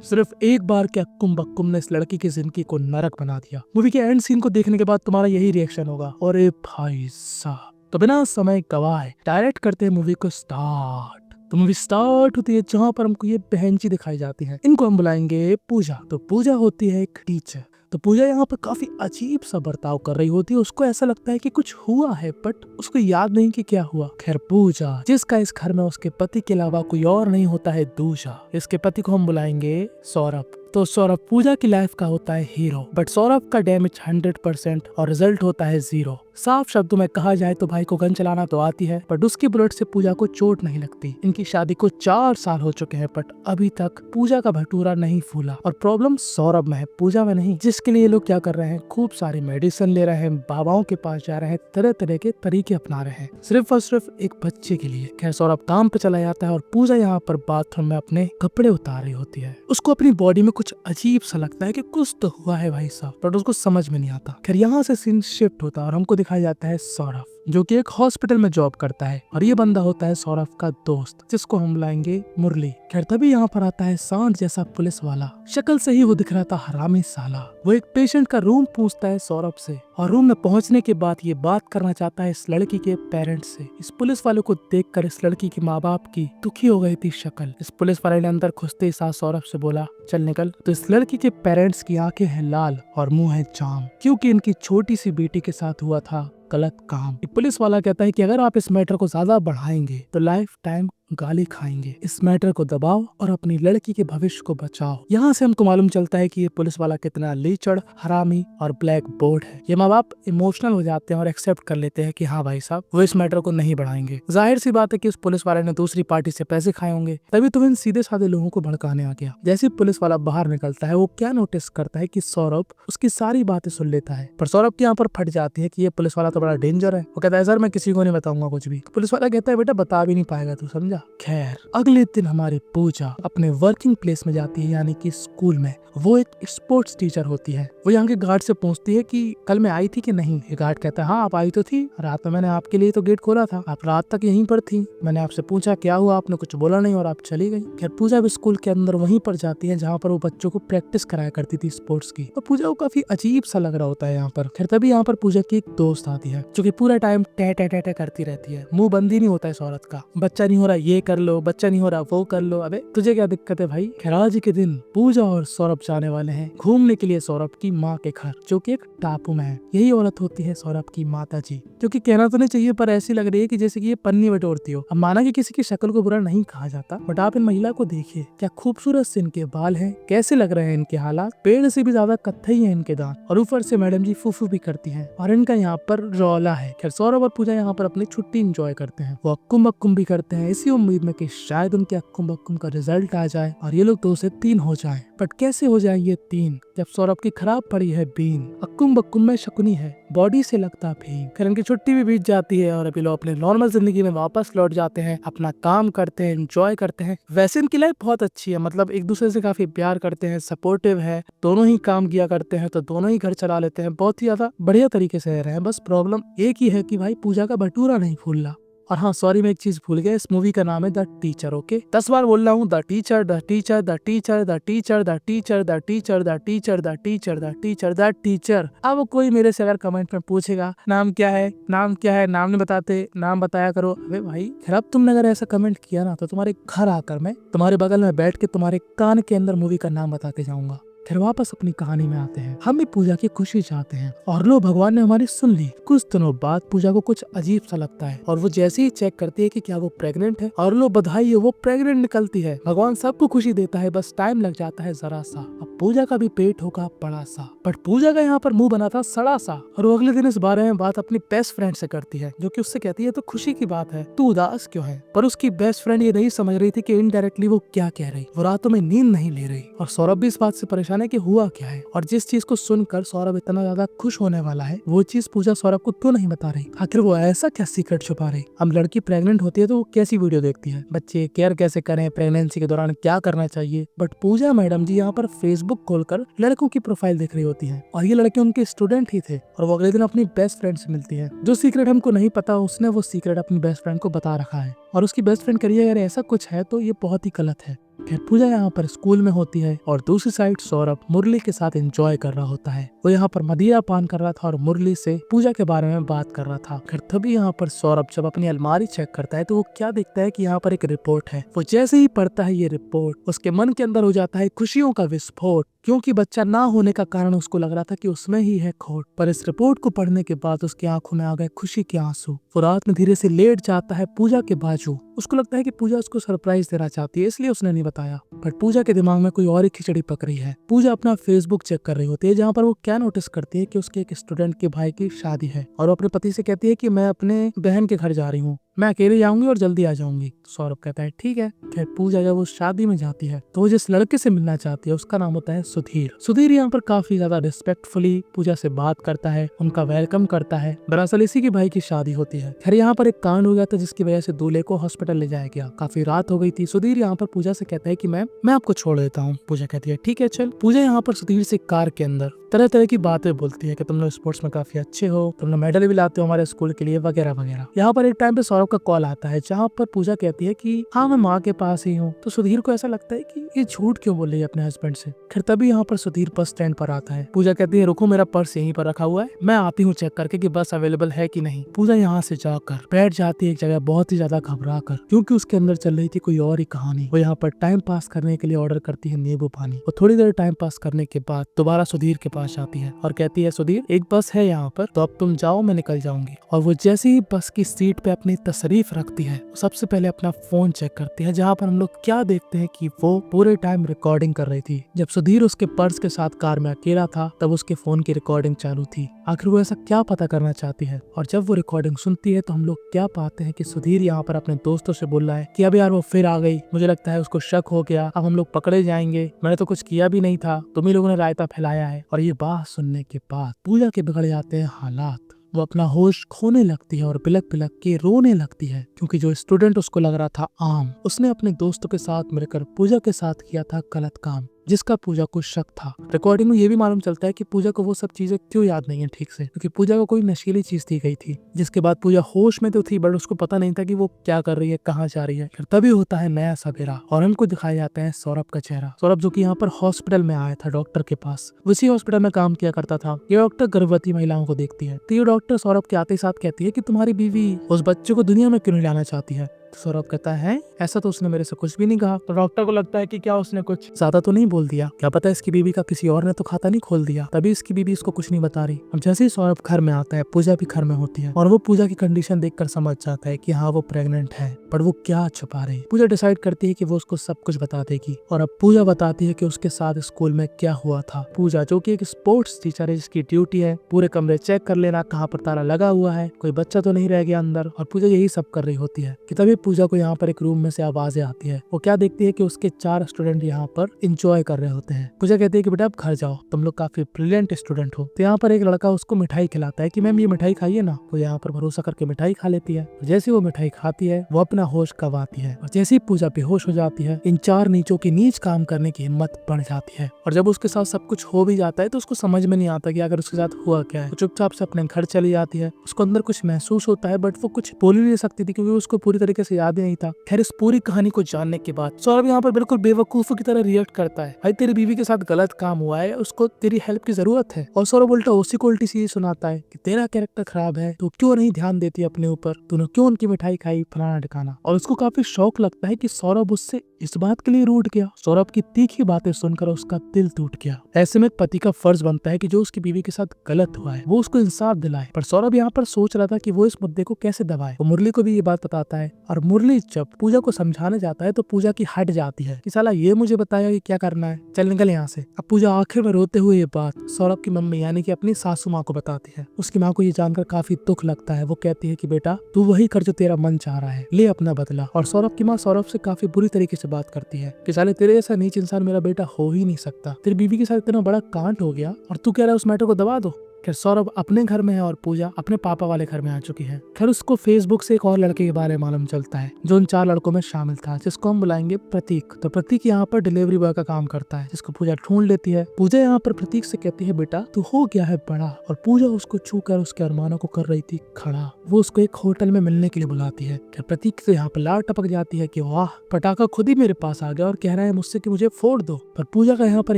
सिर्फ एक बार के अक्कुम बक्कुम ने इस लड़की की जिंदगी को नरक बना दिया। मूवी के एंड सीन को देखने के बाद तुम्हारा यही रिएक्शन होगा, और भाई साहब। तो बिना समय गवाए डायरेक्ट करते हैं मूवी को स्टार्ट। तो मूवी स्टार्ट होती है जहाँ पर हमको ये बहनची दिखाई जाती है। इनको हम बुलाएंगे पूजा। तो पूजा होती है एक टीचर। तो पूजा यहाँ पर काफी अजीब सा बर्ताव कर रही होती है। उसको ऐसा लगता है कि कुछ हुआ है, बट उसको याद नहीं कि क्या हुआ। खैर पूजा, जिसका इस घर में उसके पति के अलावा कोई और नहीं होता है दूजा, इसके पति को हम बुलाएंगे सौरभ। तो सौरभ पूजा की लाइफ का होता है हीरो, बट सौरभ का डैमेज 100% और रिजल्ट होता है 0। साफ शब्दों में कहा जाए तो भाई को गन चलाना तो आती है, बट उसकी बुलेट से पूजा को चोट नहीं लगती। इनकी शादी को 4 साल हो चुके हैं, बट अभी तक पूजा का भटूरा नहीं फूला। और प्रॉब्लम सौरभ में है, पूजा में नहीं। जिसके लिए लोग क्या कर रहे हैं, खूब सारी मेडिसिन ले रहे हैं, बाबाओं के पास जा रहे हैं, तरह तरह के तरीके अपना रहे हैं, सिर्फ और सिर्फ एक बच्चे के लिए। खैर सौरभ काम पे चला जाता है और पूजा यहाँ पर बाथरूम में अपने कपड़े उतार रही होती है। उसको अपनी बॉडी में कुछ अजीब सा लगता है कि कुछ तो हुआ है भाई साहब, बट उसको समझ में नहीं आता। खैर यहाँ से सीन शिफ्ट होता है और हमको दिखाया जाता है सौरभ, जो कि एक हॉस्पिटल में जॉब करता है, और ये बंदा होता है सौरभ का दोस्त, जिसको हम बुलाएंगे मुरली। खैर तभी यहाँ पर आता है सांड जैसा पुलिस वाला। शक्ल से ही वो दिख रहा था हरामी साला। वो एक पेशेंट का रूम पूछता है सौरभ से, और रूम में पहुंचने के बाद ये बात करना चाहता है इस लड़की के पेरेंट्स से। इस पुलिस वाले को देखकर इस लड़की के माँ बाप की दुखी हो गई थी शक्ल। इस पुलिस वाले ने अंदर घुसते ही साथ सौरभ से बोला, चल निकल। तो इस लड़की के पेरेंट्स की आंखें हैं लाल और मुंह है जाम, क्योंकि इनकी छोटी सी बेटी के साथ हुआ था गलत काम। एक पुलिस वाला कहता है कि अगर आप इस मैटर को ज्यादा बढ़ाएंगे तो लाइफ टाइम गाली खाएंगे। इस मैटर को दबाओ और अपनी लड़की के भविष्य को बचाओ। यहाँ से हमको मालूम चलता है कि ये पुलिस वाला कितना लीचड़, हरामी और ब्लैक बोर्ड है। ये माँ बाप इमोशनल हो जाते हैं और एक्सेप्ट कर लेते हैं कि हाँ भाई साहब वो इस मैटर को नहीं बढ़ाएंगे। जाहिर सी बात है कि उस पुलिस वाले ने दूसरी पार्टी से पैसे खाए होंगे, तभी तो इन सीधे साधे लोगों को भड़काने आ गया। जैसे पुलिस वाला बाहर निकलता है, वो क्या नोटिस करता है कि सौरभ उसकी सारी बातें सुन लेता है। पर सौरभ की यहाँ पर फट जाती है कि ये पुलिस वाला तो बड़ा डेंजर है। वो कहता है सर मैं किसी को नहीं बताऊंगा कुछ भी। पुलिस वाला कहता है बेटा बता भी नहीं पाएगा तू, समझा। खैर अगले दिन हमारी पूजा अपने वर्किंग प्लेस में जाती है, यानी कि स्कूल में। वो एक स्पोर्ट्स टीचर होती है। वो यहाँ के गार्ड से पूछती है कि कल मैं आई थी कि नहीं। ये गार्ड कहता है हाँ आप आई तो थी, रात में मैंने आपके लिए तो गेट खोला था, आप रात तक यहीं पर थी। मैंने आपसे पूछा क्या हुआ, आपने कुछ बोला नहीं और आप चली गई। खैर पूजा भी स्कूल के अंदर वहीं पर जाती है जहाँ पर वो बच्चों को प्रैक्टिस कराया करती थी स्पोर्ट्स की। तो पूजा को काफी अजीब सा लग रहा होता है यहाँ पर। खैर तभी यहाँ पर पूजा की एक दोस्त आती है जो कि पूरा टाइम टे टे टे टे करती रहती है। मुंह बंद ही नहीं होता है इस औरत का। बच्चा नहीं हो रहा ये कर लो, बच्चा नहीं हो रहा वो कर लो। अबे तुझे क्या दिक्कत है भाई। खैर आज के दिन पूजा और सौरभ जाने वाले हैं घूमने के लिए सौरभ की माँ के घर, जो कि एक टापू में है। यही औरत होती है सौरभ की माता जी, जो कि कहना तो नहीं चाहिए पर ऐसी लग रही है कि जैसे कि ये पन्नी बटोरती हो। अब माना कि किसी की शक्ल को बुरा नहीं कहा जाता, बट आप इन महिला को देखिए, क्या खूबसूरत से इनके बाल हैं, कैसे लग रहे हैं इनके हालात, पेड़ से भी ज्यादा कत्थई है इनके दांत, और ऊपर से मैडम जी फूफू भी करती हैं, और इनका यहाँ पर रौला है। खैर सौरभ और पूजा यहाँ पर अपनी छुट्टी एंजॉय करते हैं। वो अक्कुम बक्कुम भी करते हैं, इसी उम्मीद में कि शायद उनके अक्कुम बक्कुम का रिजल्ट आ जाए और ये लोग 2 से 3 हो जाएं। बट कैसे हो जाए ये 3 जब सौरभ की खराब पड़ी है बीन। अक्कुम बक्कुम में शकुनी है, बॉडी से लगता भीम। फिर इनकी छुट्टी भी बीत जाती है और अभी लोग अपने नॉर्मल जिंदगी में वापस लौट जाते हैं, अपना काम करते हैं, एंजॉय करते हैं। वैसे इनकी लाइफ बहुत अच्छी है, मतलब एक दूसरे से काफी प्यार करते हैं, सपोर्टिव है, दोनों ही काम किया करते हैं तो दोनों ही घर चला लेते हैं, बहुत ही ज्यादा बढ़िया तरीके से रह रहे हैं। बस प्रॉब्लम एक ही है कि भाई पूजा का भटूरा नहीं फूल रहा। और हाँ सॉरी मैं एक चीज भूल गया, इस मूवी का नाम है द टीचर। ओके 10 बार बोल रहा हूँ, the teacher the teacher the teacher the teacher the teacher the teacher the teacher the teacher the teacher the teacher. अब कोई मेरे से अगर कमेंट में पूछेगा नाम क्या है, नाम क्या है, नाम नहीं बताते, नाम बताया करो। अबे भाई खैर अब तुमने अगर ऐसा कमेंट किया ना तो तुम्हारे घर आकर मैं तुम्हारे बगल में बैठ के तुम्हारे कान के अंदर मूवी का नाम बता के जाऊंगा। फिर वापस अपनी कहानी में आते हैं। हम भी पूजा की खुशी चाहते हैं और लो भगवान ने हमारी सुन ली। कुछ दिनों बाद पूजा को कुछ अजीब सा लगता है और वो जैसे ही चेक करती है कि क्या वो प्रेग्नेंट है, और लो बधाई है वो प्रेग्नेंट निकलती है। भगवान सबको खुशी देता है, बस टाइम लग जाता है जरा सा। अब पूजा का भी पेट होगा बड़ा सा, बट पूजा का यहाँ पर मुंह बना था सड़ा सा। और वो अगले दिन इस बारे में बात अपनी बेस्ट फ्रेंड से करती है, जो कि उससे कहती है तो खुशी की बात है, तू उदास क्यों है। पर उसकी बेस्ट फ्रेंड ये नहीं समझ रही थी कि इनडायरेक्टली वो क्या कह रही। वो रातों में नींद नहीं ले रही और सौरभ भी इस बात से परेशान है कि हुआ क्या है। और जिस चीज को सुनकर सौरभ इतना ज्यादा खुश होने वाला है, वो चीज पूजा सौरभ को क्यों नहीं बता रही। आखिर वो ऐसा क्या सीक्रेट छुपा रही। अब लड़की प्रेग्नेंट होती है तो वो कैसी वीडियो देखती है, बच्चे केयर कैसे करें, प्रेगनेंसी के दौरान क्या करना चाहिए। बट पूजा मैडम जी यहाँ पर फेसबुक खोलकर लड़कों की प्रोफाइल देख रही होती है, और ये लड़के उनके स्टूडेंट ही थे। और वो अगले दिन अपनी बेस्ट फ्रेंड से मिलती है। जो सीक्रेट हमको नहीं पता उसने वो सीक्रेट अपनी बेस्ट फ्रेंड को बता रखा है, और उसकी बेस्ट फ्रेंड करिए अगर ऐसा कुछ है तो ये बहुत ही गलत है। खैर पूजा यहाँ पर स्कूल में होती है और दूसरी साइड सौरभ मुरली के साथ एंजॉय कर रहा होता है। वो यहाँ पर मदिरा पान कर रहा था और मुरली से पूजा के बारे में बात कर रहा था। खैर तभी यहाँ पर सौरभ जब अपनी अलमारी चेक करता है तो वो क्या देखता है कि यहाँ पर एक रिपोर्ट है। वो जैसे ही पढ़ता है ये रिपोर्ट उसके मन के अंदर हो जाता है खुशियों का विस्फोट, क्योंकि बच्चा ना होने का कारण उसको लग रहा था कि उसमें ही है खोट। पर इस रिपोर्ट को पढ़ने के बाद उसकी आंखों में आ गए खुशी के आंसू। वो रात में धीरे से लेट जाता है पूजा के बाजू। उसको लगता है कि पूजा उसको सरप्राइज देना चाहती है, इसलिए उसने नहीं बताया। पर पूजा के दिमाग में कोई और ही खिचड़ी पक रही है। पूजा अपना फेसबुक चेक कर रही होती है, जहाँ पर वो क्या नोटिस करती है कि उसके एक स्टूडेंट के भाई की शादी है और वो अपने पति से कहती है कि मैं अपने बहन के घर जा रही हूँ, मैं अकेले जाऊंगी और जल्दी आ जाऊंगी। सौरभ कहता है ठीक है। खैर पूजा जब वो शादी में जाती है तो वो जिस लड़के से मिलना चाहती है उसका नाम होता है सुधीर। सुधीर यहाँ पर काफी ज्यादा रिस्पेक्टफुली पूजा से बात करता है, उनका वेलकम करता है। दरअसल इसी की भाई की शादी होती है। खैर यहाँ पर एक कांड हो गया था जिसकी वजह से दूल्हे को हॉस्पिटल ले जाया गया। काफी रात हो गई थी। सुधीर यहाँ पर पूजा से कहता है कि मैं आपको छोड़ देता हूँ। पूजा कहती है ठीक है चल। पूजा यहाँ पर सुधीर से कार के अंदर तरह तरह की बातें बोलती है कि तुम लोग स्पोर्ट्स में काफी अच्छे हो, तुम लोग मेडल भी लाते हो हमारे स्कूल के लिए, वगैरह वगैरह। यहाँ पर एक टाइम पे सौरभ का कॉल आता है जहाँ पर पूजा कहती है कि हाँ मैं माँ के पास ही हूँ। तो सुधीर को ऐसा लगता है कि ये झूठ क्यों बोल रही है अपने हस्बैंड से। फिर तभी यहाँ पर सुधीर बस स्टैंड पर आता है। पूजा कहती है रुको मेरा पर्स यहीं पर रखा हुआ है, मैं आती हूँ चेक करके कि बस अवेलेबल है कि नहीं। पूजा यहाँ से जाकर बैठ जाती है एक जगह बहुत ही ज्यादा घबरा कर, क्योंकि उसके अंदर चल रही थी कोई और ही कहानी। वो यहाँ पर टाइम पास करने के लिए ऑर्डर करती है नींबू पानी। वो थोड़ी देर टाइम पास करने के बाद दोबारा सुधीर के पास आती है और कहती है सुधीर एक बस है यहाँ पर, तो अब तुम जाओ मैं निकल जाऊंगी। और वो जैसे ही बस की सीट पे अपनी तशरीफ रखती है सबसे पहले अपना फोन चेक करती है, जहाँ पर हम लोग क्या देखते हैं कि वो पूरे टाइम रिकॉर्डिंग कर रही थी। जब सुधीर उसके पर्स के साथ कार में अकेला था तब उसके फोन की रिकॉर्डिंग चालू थी। आखिर वो ऐसा क्या पता करना चाहती है। और जब वो रिकॉर्डिंग सुनती है तो हम लोग क्या पाते हैं कि सुधीर यहाँ पर अपने दोस्तों से बोल रहा है कि अब यार वो फिर आ गई, मुझे लगता है उसको शक हो गया, अब हम लोग पकड़े जाएंगे, मैंने तो कुछ किया भी नहीं था, तुम ही लोगों ने रायता फैलाया है। और ये बात सुनने के बाद पूजा के बिगड़ जाते हैं हालात। वो अपना होश खोने लगती है और बिलक बिलक के रोने लगती है, क्योंकि जो स्टूडेंट उसको लग रहा था आम, उसने अपने दोस्तों के साथ मिलकर पूजा के साथ किया था गलत काम, जिसका पूजा को शक था। रिकॉर्डिंग में ये भी मालूम चलता है कि पूजा को वो सब चीजें क्यों याद नहीं है ठीक से, क्योंकि पूजा को कोई नशीली चीज दी गई थी, जिसके बाद पूजा होश में तो थी बट उसको पता नहीं था कि वो क्या कर रही है, कहाँ जा रही है। फिर तभी होता है नया सवेरा और हमको दिखाया जाता है सौरभ का चेहरा। सौरभ जो कि यहाँ पर हॉस्पिटल में आया था डॉक्टर के पास, उसी हॉस्पिटल में काम किया करता था। ये डॉक्टर गर्भवती महिलाओं को देखती है। तो ये डॉक्टर सौरभ के आते साथ कहती है कि तुम्हारी बीवी उस बच्चे को दुनिया में क्यों नहीं लाना चाहती है। तो सौरभ कहता है ऐसा तो उसने मेरे से कुछ भी नहीं कहा। तो डॉक्टर को लगता है कि क्या उसने कुछ ज्यादा तो नहीं बोल दिया, क्या पता इसकी बीवी का किसी और ने तो खाता नहीं खोल दिया, तभी इसकी बीवी इसको कुछ नहीं बता रही। अब जैसे ही सौरभ घर में आता है पूजा भी घर में होती है और वो पूजा की कंडीशन देखकर समझ जाता है कि हाँ वो प्रेग्नेंट है, पर वो क्या छुपा रही। पूजा डिसाइड करती है कि वो उसको सब कुछ बता देगी। और अब पूजा बताती है कि उसके साथ स्कूल में क्या हुआ था। पूजा जो कि एक स्पोर्ट्स टीचर है जिसकी ड्यूटी है पूरे कमरे चेक कर लेना, कहाँ पर ताला लगा हुआ है, कोई बच्चा तो नहीं रह गया अंदर, और पूजा यही सब कर रही होती है कि तभी पूजा को यहाँ पर एक रूम में से आवाजें आती है। वो क्या देखती है कि उसके 4 स्टूडेंट यहाँ पर इंजॉय कर रहे होते हैं। पूजा कहती है कि बेटा अब घर जाओ, तुम लोग काफी ब्रिलियंट स्टूडेंट हो। तो यहाँ पर एक लड़का उसको मिठाई खिलाता है कि मैम ये मिठाई खाइए ना। वो यहाँ पर भरोसा करके मिठाई खा लेती है। जैसे वो मिठाई खाती है वो अपना होश गंवाती है और जैसे ही पूजा बेहोश हो जाती है इन 4 नीचों की नीच काम करने की हिम्मत बढ़ जाती है। और जब उसके साथ सब कुछ हो भी जाता है तो उसको समझ में नहीं आता कि अगर उसके साथ हुआ क्या है। वो चुपचाप से अपने घर चली जाती है। उसको अंदर कुछ महसूस होता है बट वो कुछ बोल ही नहीं सकती थी क्योंकि उसको पूरी तरीके से याद ही नहीं था। खैर इस पूरी कहानी को जानने के बाद सौरभ यहाँ पर बिल्कुल बेवकूफों की तरह रिएक्ट करता है। भाई तेरी बीवी के साथ गलत काम हुआ है, उसको तेरी हेल्प की जरूरत है। और सौरभ उल्टा उसी को उल्टी सीधी सुनाता है कि तेरा कैरेक्टर खराब है, तू क्यों नहीं ध्यान देती अपने ऊपर, तूने क्यों उनकी मिठाई खाई, फलाना ठिकाना। और उसको काफी शौक लगता है कि सौरभ उससे इस बात के लिए रूठ गया। सौरभ की तीखी बातें सुनकर उसका दिल टूट गया। ऐसे में पति का फर्ज बनता है कि जो उसकी बीवी के साथ गलत हुआ है वो उसको इंसाफ दिलाए। पर सौरभ यहाँ पर सोच रहा था कि वो इस मुद्दे को कैसे दबाए। वो मुरली को भी ये बात बताता है और मुरली जब पूजा को समझाने जाता है तो पूजा की हट जाती है कि साला ये मुझे बताया कि क्या करना है, चल निकल यहाँ से। अब पूजा आखिर में रोते हुए ये बात सौरभ की मम्मी यानी कि अपनी सासू माँ को बताती है। उसकी माँ को ये जानकर काफी दुख लगता है। वो कहती है कि बेटा तू वही कर जो तेरा मन चाह रहा है, ले अपना बदला। और सौरभ की माँ सौरभ से काफी बुरी तरीके से बात करती है कि साले तेरे जैसा नीच इंसान मेरा बेटा हो ही नहीं सकता, तेरी बीवी के साथ इतना बड़ा कांड हो गया और तू कह रहा है उस मैटर को दबा दो। खैर सौरभ अपने घर में है और पूजा अपने पापा वाले घर में आ चुकी है। खैर उसको फेसबुक से एक और लड़के के बारे में मालूम चलता है जो उन 4 लड़कों में शामिल था, जिसको हम बुलाएंगे प्रतीक। तो प्रतीक यहाँ पर डिलीवरी बॉय का काम करता है, जिसको पूजा ढूंढ लेती है। पूजा यहाँ पर प्रतीक से कहती है बेटा तू हो गया है बड़ा, और पूजा उसको छू कर उसके अरमानों को कर रही थी खड़ा। वो उसको एक होटल में मिलने के लिए बुलाती है। खैर प्रतीक से यहाँ पर लार टपक जाती है कि वाह पटाखा खुद ही मेरे पास आ गया और कह रहा है मुझसे कि मुझे फोड़ दो। पर पूजा का यहाँ पर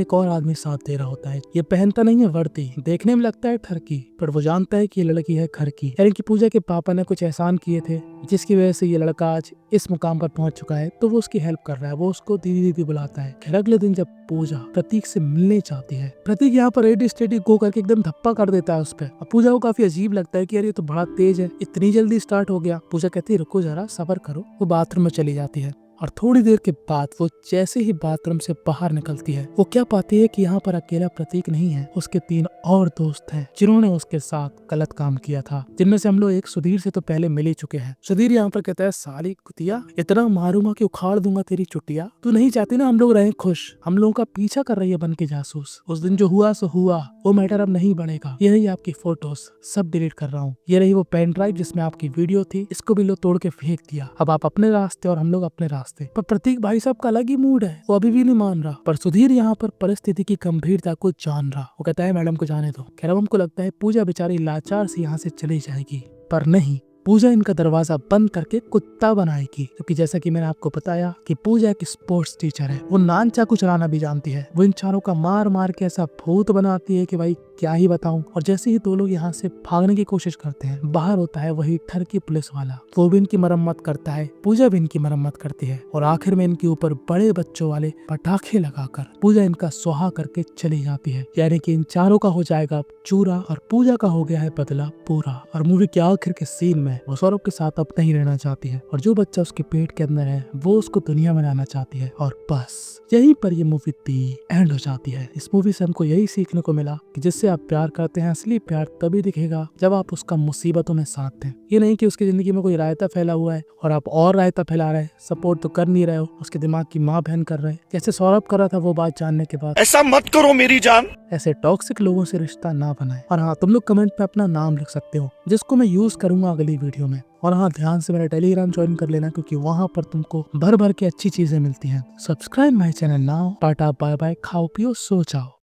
एक और आदमी साथ दे रहा होता है। ये पहनता नहीं है वर्दी, देखने में लगता है ठरकी, पर वो जानता है कि ये लड़की है घर की, यानी कि पूजा के पापा ने कुछ एहसान किए थे जिसकी वजह से ये लड़का आज इस मुकाम पर पहुंच चुका है। तो वो उसकी हेल्प कर रहा है, वो उसको दीदी दीदी बुलाता है। खैर अगले दिन जब पूजा प्रतीक से मिलने चाहती है, प्रतीक यहाँ पर रेडी स्टेडी गो करके एकदम धप्पा कर देता है उस पर। अब पूजा को काफी अजीब लगता है कि यार ये तो बड़ा तेज है, इतनी जल्दी स्टार्ट हो गया। पूजा कहती है रुको जरा सब्र करो। वो बाथरूम में चली जाती है और थोड़ी देर के बाद वो जैसे ही बाथरूम से बाहर निकलती है वो क्या पाती है कि यहाँ पर अकेला प्रतीक नहीं है, उसके 3 और दोस्त हैं जिन्होंने उसके साथ गलत काम किया था, जिनमें से हम लोग एक सुधीर से तो पहले मिल ही चुके हैं। सुधीर यहाँ पर कहता है साली कुतिया इतना मारूंगा कि उखाड़ दूंगा तेरी चुटिया, तू नहीं चाहती ना हम लोग रहे खुश, हम लोगों का पीछा कर रही है बन के जासूस। उस दिन जो हुआ सो हुआ, वो मैटर अब नहीं बढ़ेगा। ये रही आपकी फोटोज सब डिलीट कर रहा हूँ, ये रही वो पेन ड्राइव जिसमें आपकी वीडियो थी, इसको भी लो तोड़ के फेंक दिया। अब आप अपने रास्ते और हम लोग अपने रास्ते। पर प्रतीक भाई साहब का अलग ही मूड है, वो अभी भी नहीं मान रहा। पर सुधीर यहाँ पर परिस्थिति की गंभीरता को जान रहा, वो कहता है मैडम को जाने दो। खैर हमको लगता है पूजा बेचारी लाचार से यहाँ से चली जाएगी, पर नहीं, पूजा इनका दरवाजा बंद करके कुत्ता बनाएगी। क्योंकि जैसा कि मैंने आपको बताया कि पूजा एक स्पोर्ट्स टीचर है, वो नान चाकू चलाना भी जानती है। वो इन चारों का मार मार के ऐसा भूत बनाती है कि भाई क्या ही बताऊं। और जैसे ही 2 लोग यहाँ से भागने की कोशिश करते हैं, बाहर होता है वही ठरकी पुलिस वाला, वो भी इनकी मरम्मत करता है, पूजा भी इनकी मरम्मत करती है और आखिर में इनके ऊपर बड़े बच्चों वाले पटाखे लगाकर पूजा इनका सुहा करके चली जाती है। यानी कि इन चारों का हो जाएगा चूरा और पूजा का हो गया है बदला पूरा। और मूवी के आखिर के सीन में वो सौरभ के साथ अब नहीं रहना चाहती है और जो बच्चा उसके पेट के अंदर है वो उसको दुनिया में लाना चाहती है। और बस यहीं पर ये मूवी एंड हो जाती है। इस मूवी से हमको यही सीखने को मिला कि जिससे आप प्यार करते हैं असली प्यार तभी दिखेगा जब आप उसका मुसीबतों में साथ दें। ये नहीं कि उसकी जिंदगी में कोई रायता फैला हुआ है और आप और रायता फैला रहे, सपोर्ट तो कर नहीं रहे हो, उसके दिमाग की माँ बहन कर रहे हैं जैसे सौरभ कर रहा था। वो बात जानने के बाद ऐसा मत करो मेरी जान, ऐसे टॉक्सिक लोगों से रिश्ता ना बनाए। और हाँ तुम लोग कमेंट पे अपना नाम लिख सकते हो जिसको मैं यूज करूंगा अगली वीडियो में। और हाँ ध्यान से मेरा टेलीग्राम ज्वाइन कर लेना क्योंकि वहाँ पर तुमको भर भर के अच्छी चीजें मिलती हैं। Subscribe my channel now. Tata bye bye, खाओ पियो सो जाओ।